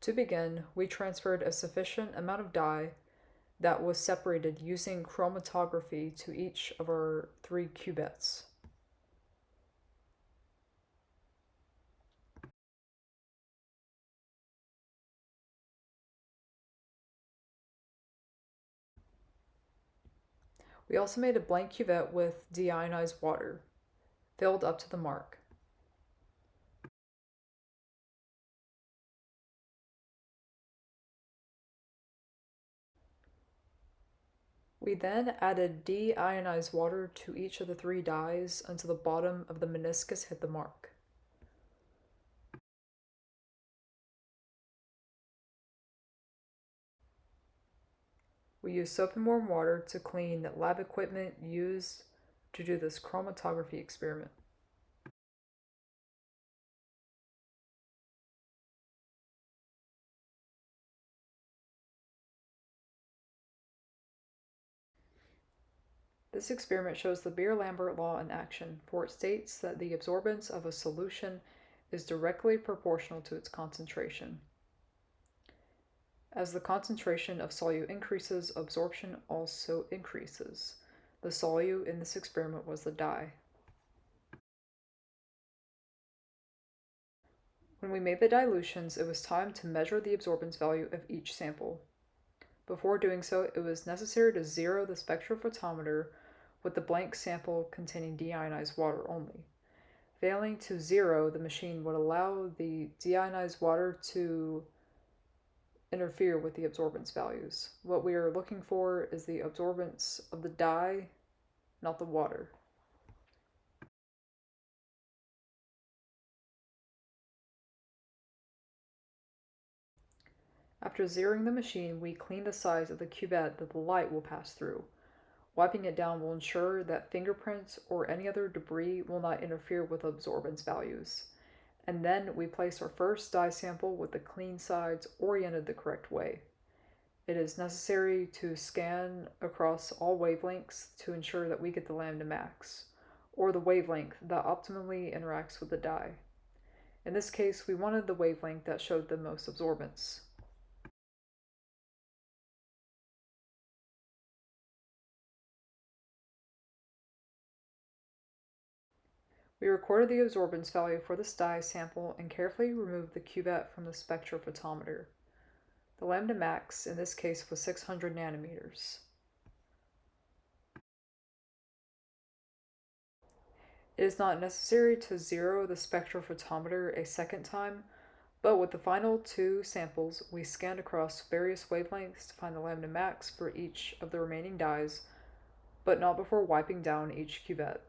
To begin, we transferred a sufficient amount of dye that was separated using chromatography to each of our 3 cuvettes. We also made a blank cuvette with deionized water, filled up to the mark. We then added deionized water to each of the 3 dyes until the bottom of the meniscus hit the mark. We used soap and warm water to clean lab equipment used to do this chromatography experiment. This experiment shows the Beer-Lambert law in action, for it states that the absorbance of a solution is directly proportional to its concentration. As the concentration of solute increases, absorption also increases. The solute in this experiment was the dye. When we made the dilutions, it was time to measure the absorbance value of each sample. Before doing so, it was necessary to zero the spectrophotometer with the blank sample containing deionized water only. Failing to zero, the machine would allow the deionized water to interfere with the absorbance values. What we are looking for is the absorbance of the dye, not the water. After zeroing the machine, we clean the sides of the cuvette that the light will pass through. Wiping it down will ensure that fingerprints or any other debris will not interfere with absorbance values. And then we place our first dye sample with the clean sides oriented the correct way. It is necessary to scan across all wavelengths to ensure that we get the lambda max, or the wavelength that optimally interacts with the dye. In this case, we wanted the wavelength that showed the most absorbance. We recorded the absorbance value for this dye sample and carefully removed the cuvette from the spectrophotometer. The lambda max in this case was 600 nanometers. It is not necessary to zero the spectrophotometer a second time, but with the final 2 samples, we scanned across various wavelengths to find the lambda max for each of the remaining dyes, but not before wiping down each cuvette.